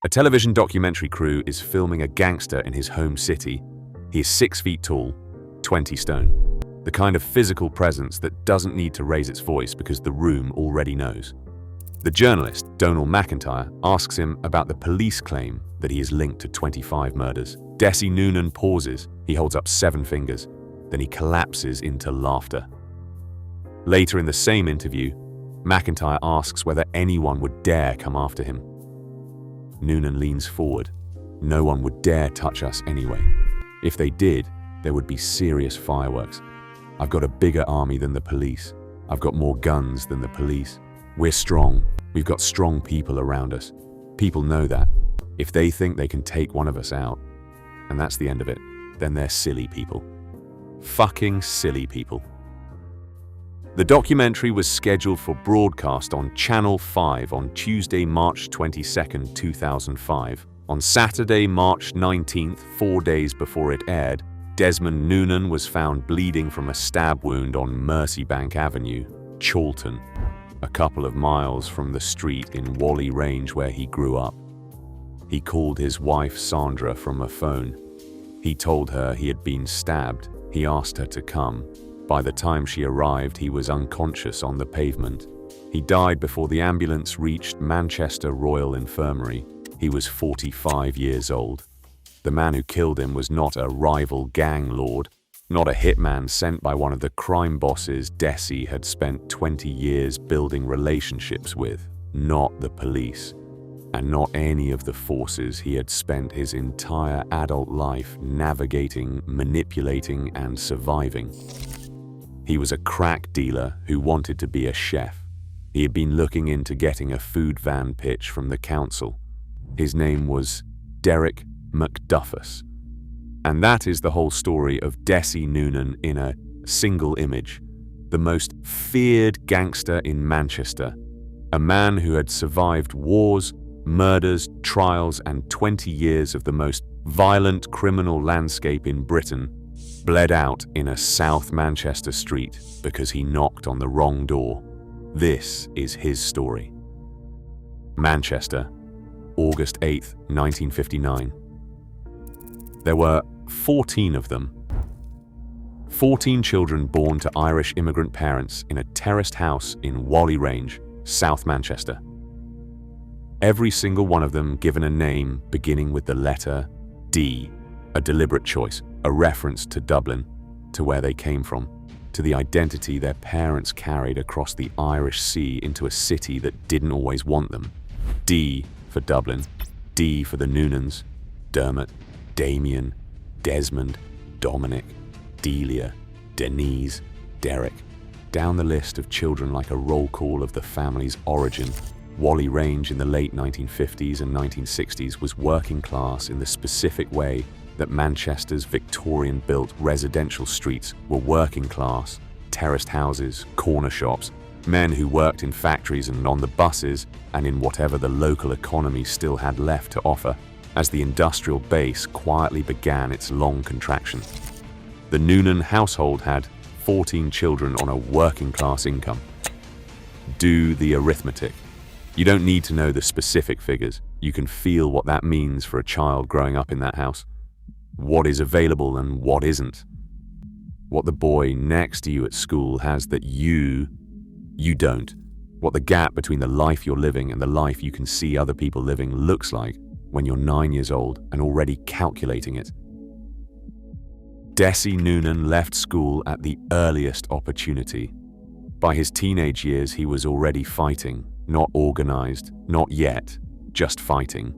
A television documentary crew is filming a gangster in his home city. He is 6 feet tall, 20 stone. The kind of physical presence that doesn't need to raise its voice because the room already knows. The journalist, Donald McIntyre, asks him about the police claim that he is linked to 25 murders. Desi Nunan pauses. He holds up 7 fingers. Then he collapses into laughter. Later in the same interview, McIntyre asks whether anyone would dare come after him. Nunan leans forward. No one would dare touch us anyway. If they did, there would be serious fireworks. I've got a bigger army than the police. I've got more guns than the police. We're strong. We've got strong people around us. People know that. If they think they can take one of us out, and that's the end of it, then they're silly people. Fucking silly people. The documentary was scheduled for broadcast on Channel 5 on Tuesday, March 22, 2005. On Saturday, March 19th, 4 days before it aired, Desmond Nunan was found bleeding from a stab wound on Merseybank Avenue, Chorlton, a couple of miles from the street in Whalley Range where he grew up. He called his wife Sandra from a phone. He told her he had been stabbed. He asked her to come. By the time she arrived, he was unconscious on the pavement. He died before the ambulance reached Manchester Royal Infirmary. He was 45 years old. The man who killed him was not a rival gang lord, not a hitman sent by one of the crime bosses Desi had spent 20 years building relationships with, not the police, and not any of the forces he had spent his entire adult life navigating, manipulating, and surviving. He was a crack dealer who wanted to be a chef. He had been looking into getting a food van pitch from the council. His name was Derek McDuffus. And that is the whole story of Desi Nunan in a single image. The most feared gangster in Manchester. A man who had survived wars, murders, trials, and 20 years of the most violent criminal landscape in Britain, bled out in a South Manchester street because he knocked on the wrong door. This is his story. Manchester, August 8, 1959. There were 14 of them. 14 children born to Irish immigrant parents in a terraced house in Whalley Range, South Manchester. Every single one of them given a name beginning with the letter D, a deliberate choice, a reference to Dublin, to where they came from, to the identity their parents carried across the Irish Sea into a city that didn't always want them. D for Dublin, D for the Nunans, Dermot, Damien, Desmond, Dominic, Delia, Denise, Derek. Down the list of children like a roll call of the family's origin. Whalley Range in the late 1950s and 1960s was working class in the specific way that Manchester's Victorian-built residential streets were working class, terraced houses, corner shops, men who worked in factories and on the buses and in whatever the local economy still had left to offer, as the industrial base quietly began its long contraction. The Nunan household had 14 children on a working-class income. Do the arithmetic. You don't need to know the specific figures. You can feel what that means for a child growing up in that house. What is available and what isn't. What the boy next to you at school has that you don't. What the gap between the life you're living and the life you can see other people living looks like when you're 9 years old and already calculating it. Desi Nunan left school at the earliest opportunity. By his teenage years, he was already fighting, not organized, not yet, just fighting.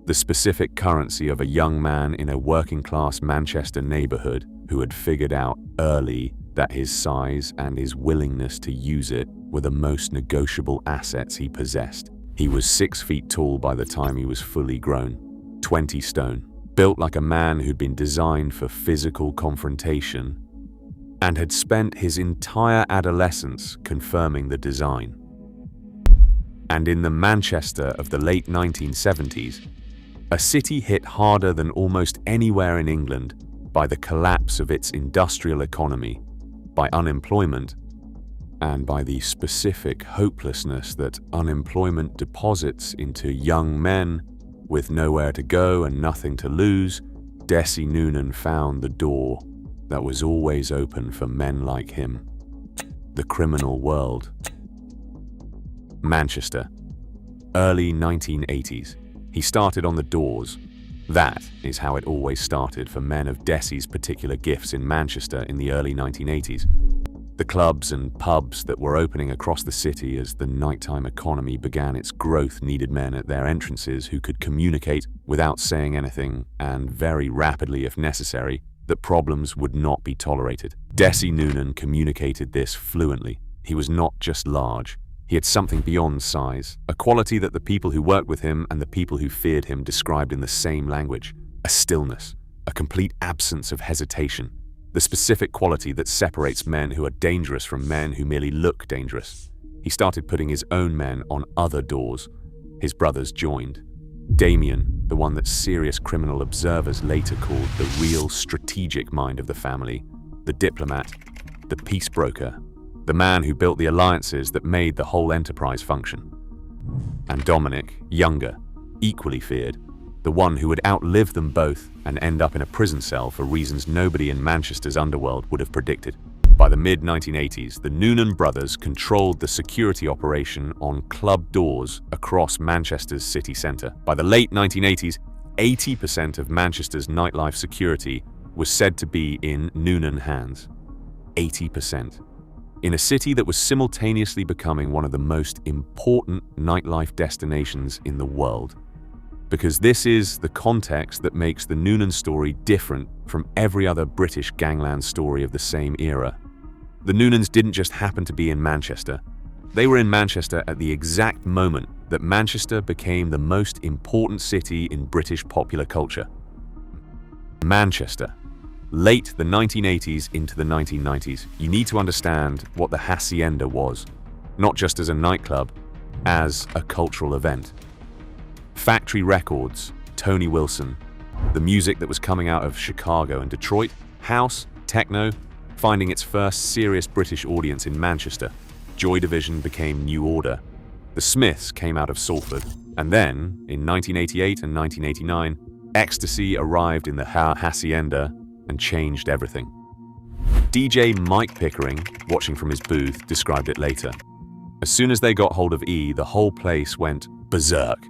The specific currency of a young man in a working-class Manchester neighborhood who had figured out early that his size and his willingness to use it were the most negotiable assets he possessed. He was 6 feet tall by the time he was fully grown, 20 stone, built like a man who'd been designed for physical confrontation and had spent his entire adolescence confirming the design. And in the Manchester of the late 1970s, a city hit harder than almost anywhere in England by the collapse of its industrial economy, by unemployment, and by the specific hopelessness that unemployment deposits into young men, With nowhere to go and nothing to lose, Nunan found the door that was always open for men like him. The criminal world. Manchester, early 1980s. He started on the doors. That is how it always started for men of Desi's particular gifts in Manchester in the early 1980s. The clubs and pubs that were opening across the city as the nighttime economy began its growth needed men at their entrances who could communicate without saying anything, and very rapidly if necessary, that problems would not be tolerated. Nunan communicated this fluently. He was not just large. He had something beyond size, a quality that the people who worked with him and the people who feared him described in the same language. A stillness, a complete absence of hesitation, the specific quality that separates men who are dangerous from men who merely look dangerous. He started putting his own men on other doors. His brothers joined. Damien, the one that serious criminal observers later called the real strategic mind of the family, the diplomat, the peace broker, the man who built the alliances that made the whole enterprise function. And Dominic, younger, equally feared, the one who would outlive them both and end up in a prison cell for reasons nobody in Manchester's underworld would have predicted. By the mid-1980s, the Nunan brothers controlled the security operation on club doors across Manchester's city centre. By the late 1980s, 80% of Manchester's nightlife security was said to be in Nunan hands. 80%. In a city that was simultaneously becoming one of the most important nightlife destinations in the world. Because this is the context that makes the Nunan story different from every other British gangland story of the same era. The Nunans didn't just happen to be in Manchester. They were in Manchester at the exact moment that Manchester became the most important city in British popular culture. Manchester. Late the 1980s into the 1990s, you need to understand what the Hacienda was, not just as a nightclub, as a cultural event. Factory Records, Tony Wilson, the music that was coming out of Chicago and Detroit, house, techno, finding its first serious British audience in Manchester. Joy Division became New Order. The Smiths came out of Salford. And then, in 1988 and 1989, ecstasy arrived in the Hacienda and changed everything. DJ Mike Pickering, watching from his booth, described it later. As soon as they got hold of E, the whole place went berserk.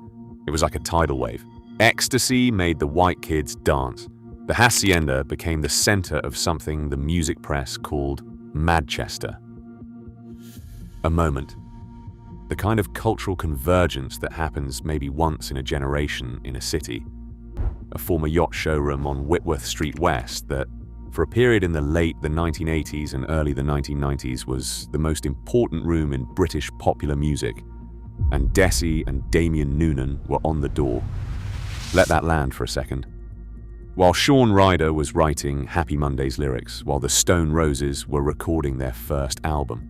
It was like a tidal wave. Ecstasy made the white kids dance. The Hacienda became the center of something the music press called Mantchester. A moment. The kind of cultural convergence that happens maybe once in a generation in a city. A former yacht showroom on Whitworth Street West that, for a period in the late 1980s and early 1990s, was the most important room in British popular music. And Desi and Damien Nunan were on the door. Let that land for a second. While Sean Ryder was writing Happy Monday's lyrics, while the Stone Roses were recording their first album,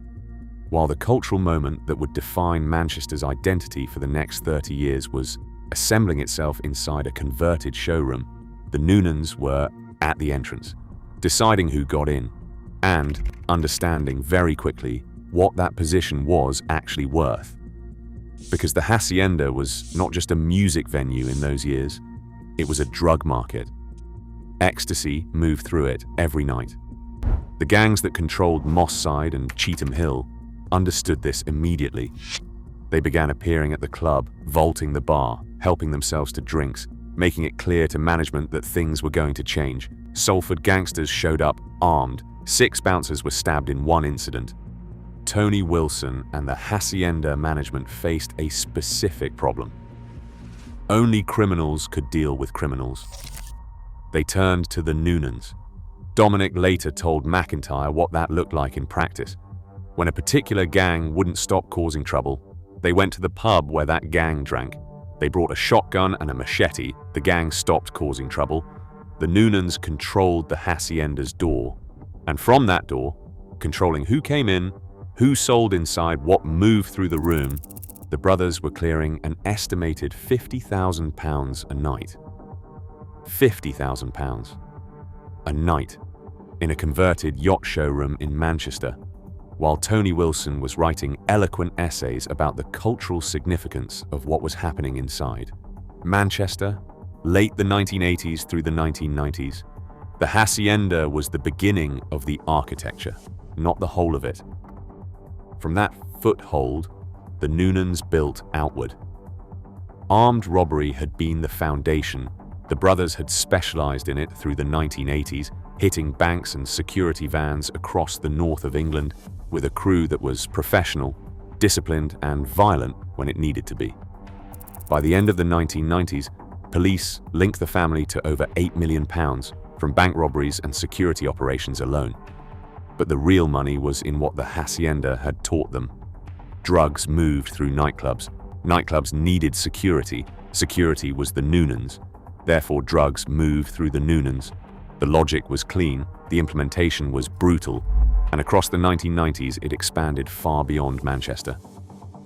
while the cultural moment that would define Manchester's identity for the next 30 years was assembling itself inside a converted showroom, the Nunans were at the entrance, deciding who got in, and understanding very quickly what that position was actually worth. Because the Hacienda was not just a music venue in those years, it was a drug market. Ecstasy moved through it every night. The gangs that controlled Moss Side and Cheetham Hill understood this immediately. They began appearing at the club, vaulting the bar, helping themselves to drinks, making it clear to management that things were going to change. Salford gangsters showed up armed. 6 bouncers were stabbed in one incident. Tony Wilson and the Hacienda management faced a specific problem. Only criminals could deal with criminals. They turned to the Nunans. Dominic later told McIntyre what that looked like in practice. When a particular gang wouldn't stop causing trouble, they went to the pub where that gang drank. They brought a shotgun and a machete. The gang stopped causing trouble. The Nunans controlled the Hacienda's door. And from that door, controlling who came in, who sold inside, what moved through the room, the brothers were clearing an estimated £50,000 a night. £50,000 a night in a converted yacht showroom in Manchester, while Tony Wilson was writing eloquent essays about the cultural significance of what was happening inside. Manchester, late the 1980s through the 1990s. The Hacienda was the beginning of the architecture, not the whole of it. From that foothold, the Nunans built outward. Armed robbery had been the foundation. The brothers had specialized in it through the 1980s, hitting banks and security vans across the north of England with a crew that was professional, disciplined, and violent when it needed to be. By the end of the 1990s, police linked the family to over £8 million from bank robberies and security operations alone. But the real money was in what the Hacienda had taught them. Drugs moved through nightclubs. Nightclubs needed security. Security was the Nunans. Therefore, drugs moved through the Nunans. The logic was clean, the implementation was brutal, and across the 1990s it expanded far beyond Manchester.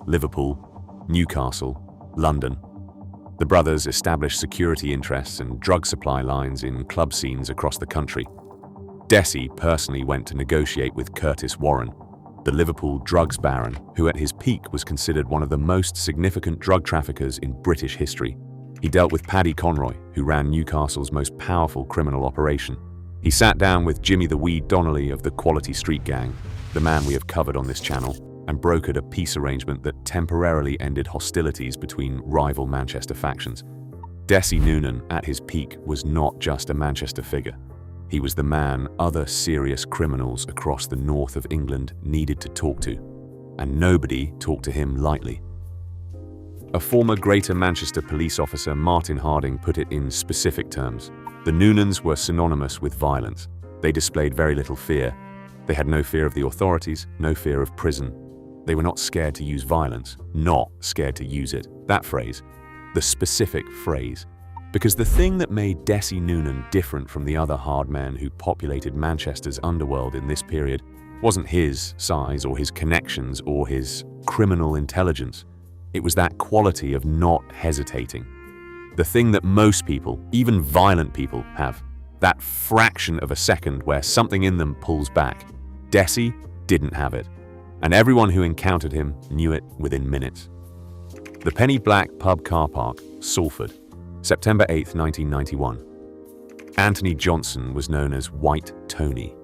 Liverpool, Newcastle, London. The brothers established security interests and drug supply lines in club scenes across the country. Desi personally went to negotiate with Curtis Warren, the Liverpool drugs baron, who at his peak was considered one of the most significant drug traffickers in British history. He dealt with Paddy Conroy, who ran Newcastle's most powerful criminal operation. He sat down with Jimmy the Weed Donnelly of the Quality Street Gang, the man we have covered on this channel, and brokered a peace arrangement that temporarily ended hostilities between rival Manchester factions. Desi Nunan, at his peak, was not just a Manchester figure. He was the man other serious criminals across the north of England needed to talk to, and nobody talked to him lightly. A former Greater Manchester police officer, Martin Harding, put it in specific terms. The Nunans were synonymous with violence. They displayed very little fear. They had no fear of the authorities, no fear of prison. They were not scared to use violence, not scared to use it. That phrase, the specific phrase. Because the thing that made Desi Nunan different from the other hard men who populated Manchester's underworld in this period wasn't his size or his connections or his criminal intelligence. It was that quality of not hesitating. The thing that most people, even violent people, have. That fraction of a second where something in them pulls back. Desi didn't have it. And everyone who encountered him knew it within minutes. The Penny Black Pub car park, Salford, September 8, 1991. Anthony Johnson was known as White Tony.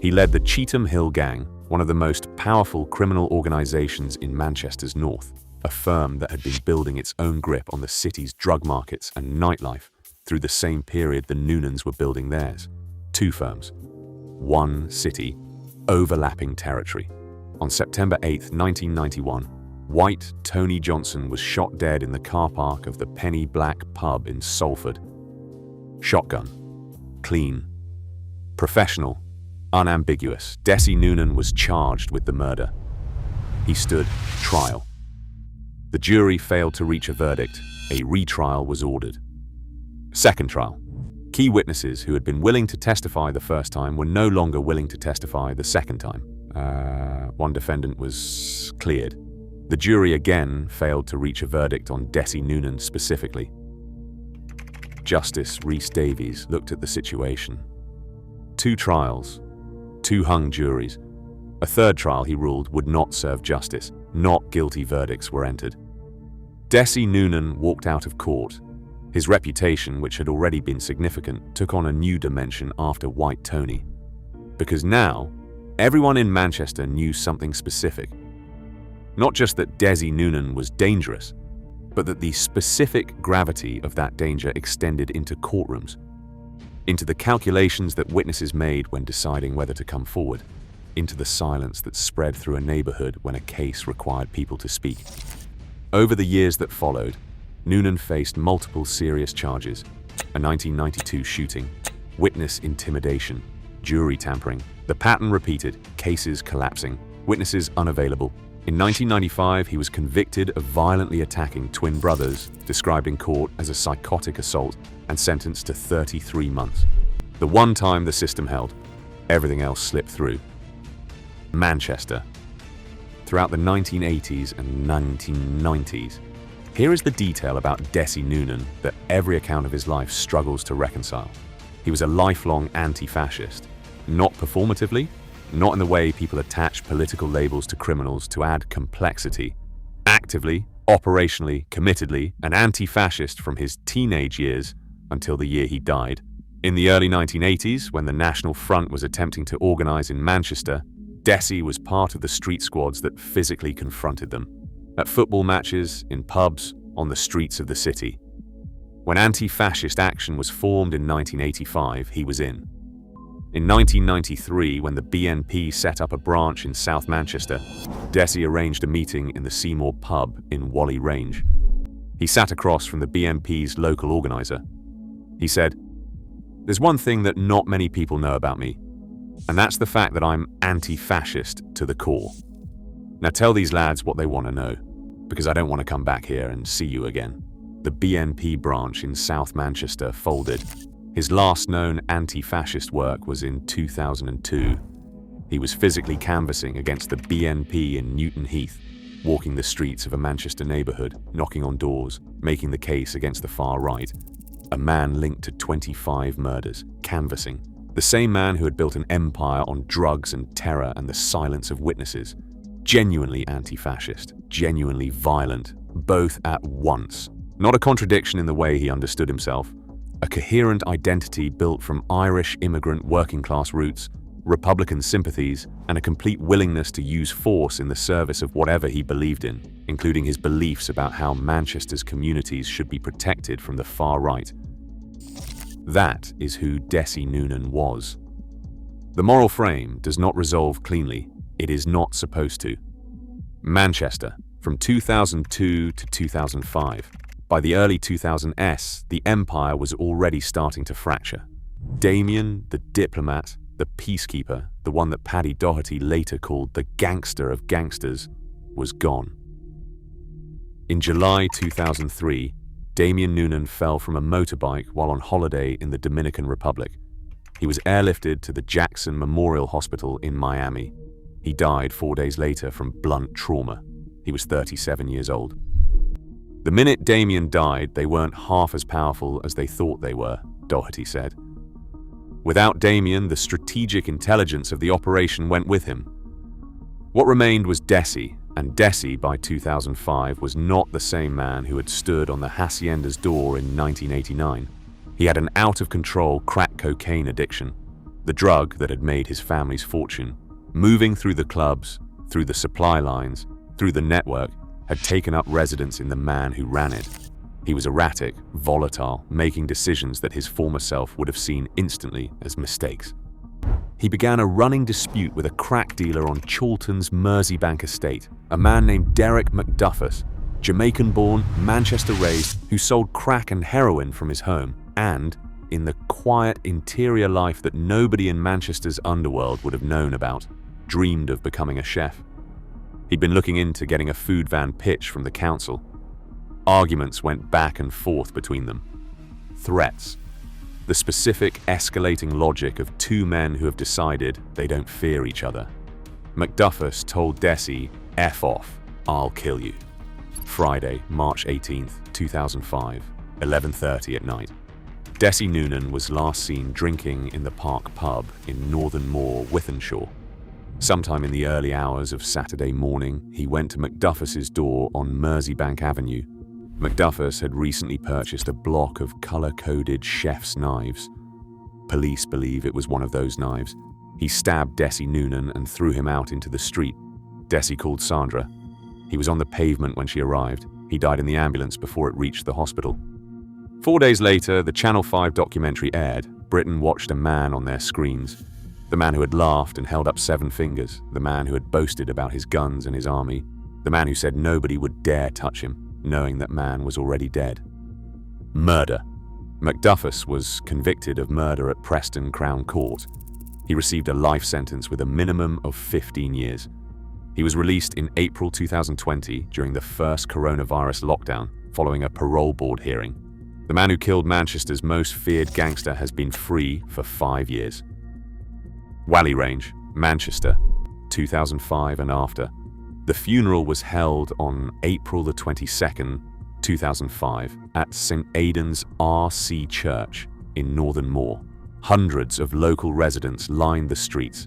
He led the Cheetham Hill Gang, one of the most powerful criminal organizations in Manchester's north, a firm that had been building its own grip on the city's drug markets and nightlife through the same period the Nunans were building theirs. Two firms, one city, overlapping territory. On September 8, 1991, White Tony Johnson was shot dead in the car park of the Penny Black Pub in Salford. Shotgun. Clean. Professional. Unambiguous. Desi Nunan was charged with the murder. He stood trial. The jury failed to reach a verdict. A retrial was ordered. Second trial. Key witnesses who had been willing to testify the first time were no longer willing to testify the second time. One defendant was cleared. The jury again failed to reach a verdict on Desi Nunan specifically. Justice Rhys Davies looked at the situation. 2 trials, 2 hung juries. A third trial, he ruled, would not serve justice. Not guilty verdicts were entered. Desi Nunan walked out of court. His reputation, which had already been significant, took on a new dimension after White Tony. Because now, everyone in Manchester knew something specific. Not just that Desi Nunan was dangerous, but that the specific gravity of that danger extended into courtrooms, into the calculations that witnesses made when deciding whether to come forward, into the silence that spread through a neighborhood when a case required people to speak. Over the years that followed, Nunan faced multiple serious charges: a 1992 shooting, witness intimidation, jury tampering. The pattern repeated, cases collapsing, witnesses unavailable. In 1995, he was convicted of violently attacking twin brothers, described in court as a psychotic assault, and sentenced to 33 months. The one time the system held, everything else slipped through. Manchester. Throughout the 1980s and 1990s, here is the detail about Desi Nunan that every account of his life struggles to reconcile. He was a lifelong anti-fascist, not performatively, not in the way people attach political labels to criminals to add complexity, actively Operationally, committedly, an anti-fascist from his teenage years until the year he died. In the early 1980s, when the National Front was attempting to organize in Manchester, Desi was part of the street squads that physically confronted them. At football matches, in pubs, on the streets of the city. When anti-fascist action was formed in 1985, he was in. In 1993, when the BNP set up a branch in South Manchester, Desi arranged a meeting in the Seymour pub in Whalley Range. He sat across from the BNP's local organizer. He said, "There's one thing that not many people know about me, and that's the fact that I'm anti-fascist to the core. Now tell these lads what they want to know, because I don't want to come back here and see you again." The BNP branch in South Manchester folded. His last known anti-fascist work was in 2002. He was physically canvassing against the BNP in Newton Heath, walking the streets of a Manchester neighbourhood, knocking on doors, making the case against the far right. A man linked to 25 murders, canvassing. The same man who had built an empire on drugs and terror and the silence of witnesses. Genuinely anti-fascist, genuinely violent, both at once. Not a contradiction in the way he understood himself. A coherent identity built from Irish immigrant working-class roots, Republican sympathies, and a complete willingness to use force in the service of whatever he believed in, including his beliefs about how Manchester's communities should be protected from the far right. That is who Desi Nunan was. The moral frame does not resolve cleanly. It is not supposed to. Manchester, from 2002 to 2005. By the early 2000s, the empire was already starting to fracture. Damien, the diplomat, the peacekeeper, the one that Paddy Doherty later called the gangster of gangsters, was gone. In July 2003, Damien Nunan fell from a motorbike while on holiday in the Dominican Republic. He was airlifted to the Jackson Memorial Hospital in Miami. He died 4 days later from blunt trauma. He was 37 years old. The minute Damien died, they weren't half as powerful as they thought they were, Doherty said. Without Damien, the strategic intelligence of the operation went with him. What remained was Desi, and Desi, by 2005, was not the same man who had stood on the Hacienda's door in 1989. He had an out-of-control crack cocaine addiction, the drug that had made his family's fortune. Moving through the clubs, through the supply lines, through the network, had taken up residence in the man who ran it. He was erratic, volatile, making decisions that his former self would have seen instantly as mistakes. He began a running dispute with a crack dealer on Chorlton's Merseybank estate, a man named Derek McDuffus, Jamaican-born, Manchester-raised, who sold crack and heroin from his home, and, in the quiet interior life that nobody in Manchester's underworld would have known about, dreamed of becoming a chef. He'd been looking into getting a food van pitch from the council. Arguments went back and forth between them. Threats. The specific, escalating logic of two men who have decided they don't fear each other. McDuffus told Desi, "F off, I'll kill you." Friday, March 18th, 2005, 11:30 at night. Desi Nunan was last seen drinking in the Park pub in Northern Moor, Wythenshawe. Sometime in the early hours of Saturday morning, he went to McDuffus's door on Merseybank Avenue. McDuffus had recently purchased a block of color-coded chef's knives. Police believe it was one of those knives. He stabbed Desi Nunan and threw him out into the street. Desi called Sandra. He was on the pavement when she arrived. He died in the ambulance before it reached the hospital. 4 days later, the Channel 5 documentary aired. Britain watched a man on their screens. The man who had laughed and held up 7 fingers, the man who had boasted about his guns and his army, the man who said nobody would dare touch him, knowing that man was already dead. Murder. McDuffus was convicted of murder at Preston Crown Court. He received a life sentence with a minimum of 15 years. He was released in April 2020 during the first coronavirus lockdown, following a parole board hearing. The man who killed Manchester's most feared gangster has been free for 5 years. Whalley Range, Manchester, 2005 and after. The funeral was held on April the 22nd, 2005, at St Aidan's R.C. Church in Northern Moor. Hundreds of local residents lined the streets.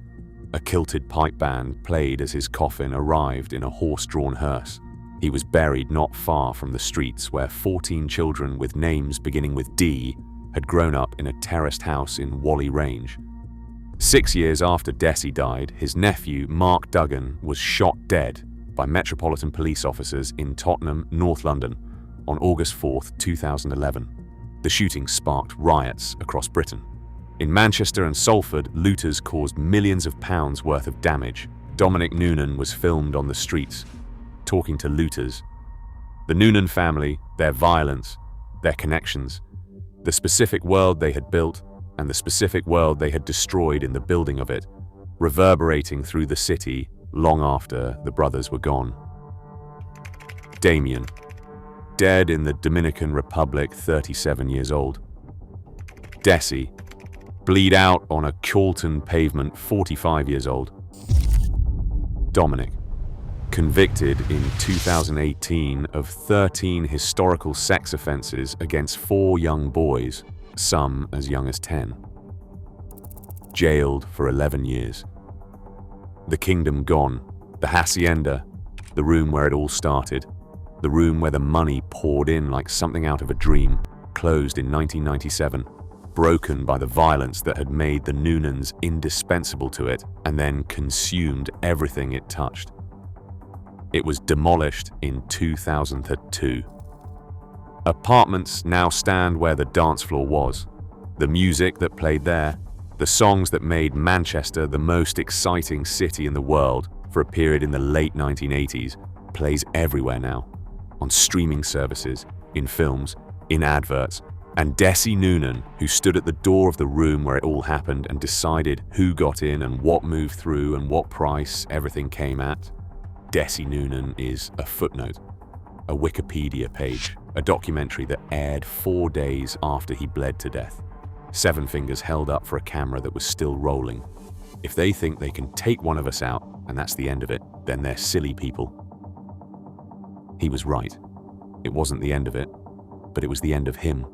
A kilted pipe band played as his coffin arrived in a horse-drawn hearse. He was buried not far from the streets where 14 children with names beginning with D had grown up in a terraced house in Whalley Range. 6 years after Dessie died, his nephew, Mark Duggan, was shot dead by Metropolitan Police officers in Tottenham, North London, on August 4, 2011. The shooting sparked riots across Britain. In Manchester and Salford, looters caused millions of pounds worth of damage. Dominic Nunan was filmed on the streets, talking to looters. The Nunan family, their violence, their connections, the specific world they had built, and the specific world they had destroyed in the building of it, reverberating through the city long after the brothers were gone. Damien, dead in the Dominican Republic, 37 years old. Dessie, bleed out on a Chorlton pavement, 45 years old. Dominic, convicted in 2018 of 13 historical sex offenses against 4 young boys, some as young as 10. Jailed for 11 years. The kingdom gone, the Hacienda, the room where it all started, the room where the money poured in like something out of a dream, closed in 1997, broken by the violence that had made the Nunans indispensable to it and then consumed everything it touched. It was demolished in 2002. Apartments now stand where the dance floor was. The music that played there, the songs that made Manchester the most exciting city in the world for a period in the late 1980s, plays everywhere now. On streaming services, in films, in adverts. And Dessie Nunan, who stood at the door of the room where it all happened and decided who got in and what moved through and what price everything came at, Dessie Nunan is a footnote, a Wikipedia page, a documentary that aired 4 days after he bled to death. 7 fingers held up for a camera that was still rolling. If they think they can take one of us out and that's the end of it, then they're silly people. He was right. It wasn't the end of it, but it was the end of him.